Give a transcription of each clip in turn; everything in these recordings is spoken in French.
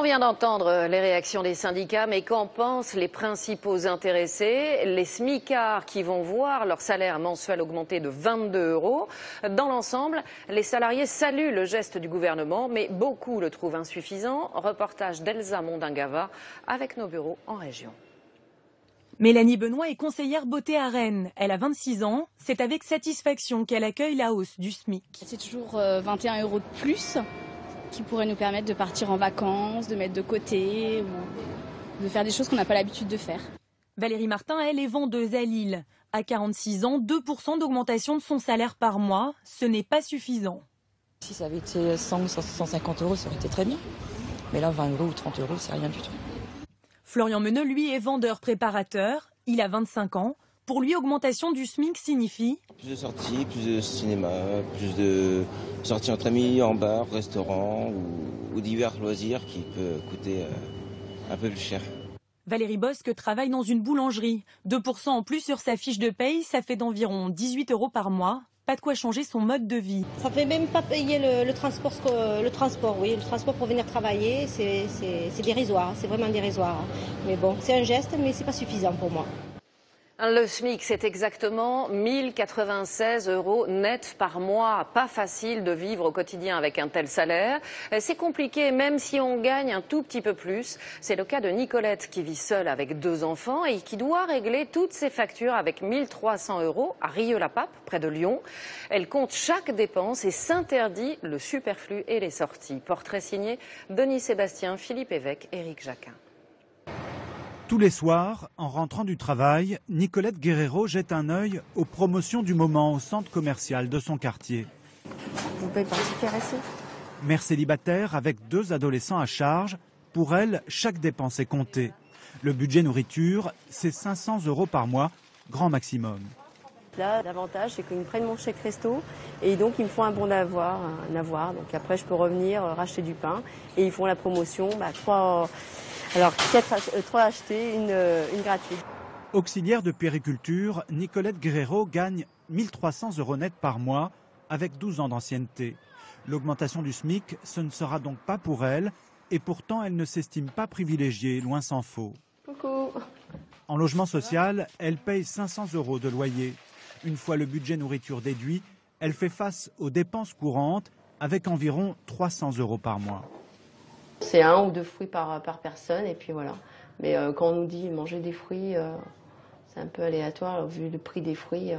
On vient d'entendre les réactions des syndicats, mais qu'en pensent les principaux intéressés? Les smicards qui vont voir leur salaire mensuel augmenter de 22 €. Dans l'ensemble, les salariés saluent le geste du gouvernement, mais beaucoup le trouvent insuffisant. Reportage d'Elsa Mondingava avec nos bureaux en région. Mélanie Benoît est conseillère beauté à Rennes. Elle a 26 ans. C'est avec satisfaction qu'elle accueille la hausse du SMIC. C'est toujours 21 € de plus qui pourrait nous permettre de partir en vacances, de mettre de côté ou de faire des choses qu'on n'a pas l'habitude de faire. Valérie Martin, elle est vendeuse à Lille. À 46 ans, 2% d'augmentation de son salaire par mois, ce n'est pas suffisant. Si ça avait été 100 ou 150 €, ça aurait été très bien. Mais là, 20 € ou 30 €, c'est rien du tout. Florian Meneux, lui, est vendeur préparateur. Il a 25 ans. Pour lui, augmentation du SMIC signifie plus de sorties, plus de cinéma, plus de sorties entre amis, en bar, restaurant ou divers loisirs qui peuvent coûter un peu plus cher. Valérie Bosque travaille dans une boulangerie. 2% en plus sur sa fiche de paye, ça fait d'environ 18 € par mois. Pas de quoi changer son mode de vie. Ça fait même pas payer le transport, oui, le transport pour venir travailler, c'est dérisoire, c'est vraiment dérisoire. Mais bon, c'est un geste, mais c'est pas suffisant pour moi. Le SMIC, c'est exactement 1096 € net par mois. Pas facile de vivre au quotidien avec un tel salaire. C'est compliqué même si on gagne un tout petit peu plus. C'est le cas de Nicolette qui vit seule avec 2 enfants et qui doit régler toutes ses factures avec 1300 € à Rieux-la-Pape, près de Lyon. Elle compte chaque dépense et s'interdit le superflu et les sorties. Portrait signé Denis Sébastien, Philippe Évêque, Éric Jacquin. Tous les soirs, en rentrant du travail, Nicolette Guerrero jette un œil aux promotions du moment au centre commercial de son quartier. Vous pouvez participer ici. Mère célibataire avec 2 adolescents à charge, pour elle, chaque dépense est comptée. Le budget nourriture, c'est 500 € par mois, grand maximum. Là, l'avantage, c'est qu'ils me prennent mon chèque resto et donc ils me font un bon d'avoir, un avoir. Donc après, je peux revenir racheter du pain et ils font la promotion, 3 achetés, une gratuite. Auxiliaire de puériculture, Nicolette Guerrero gagne 1300 € net par mois avec 12 ans d'ancienneté. L'augmentation du SMIC, ce ne sera donc pas pour elle et pourtant elle ne s'estime pas privilégiée, loin s'en faut. Coucou. En logement social, elle paye 500 € de loyer. Une fois le budget nourriture déduit, elle fait face aux dépenses courantes avec environ 300 € par mois. C'est 1 ou 2 fruits par personne et puis voilà. Mais quand on nous dit manger des fruits, c'est un peu aléatoire. Vu le prix des fruits,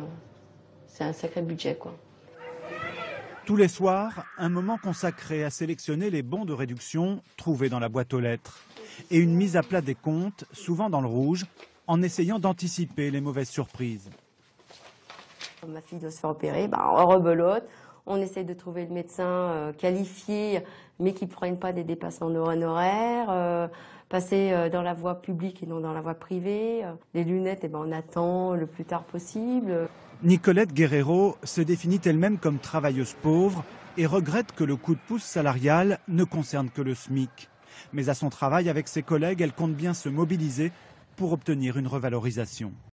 c'est un sacré budget, quoi. Tous les soirs, un moment consacré à sélectionner les bons de réduction trouvés dans la boîte aux lettres. Et une mise à plat des comptes, souvent dans le rouge, en essayant d'anticiper les mauvaises surprises. Ma fille doit se faire opérer, on rebelote. On essaie de trouver le médecin qualifié, mais qui ne prenne pas des dépassements honoraires, passer dans la voie publique et non dans la voie privée. Les lunettes, on attend le plus tard possible. Nicolette Guerrero se définit elle-même comme travailleuse pauvre et regrette que le coup de pouce salarial ne concerne que le SMIC. Mais à son travail avec ses collègues, elle compte bien se mobiliser pour obtenir une revalorisation.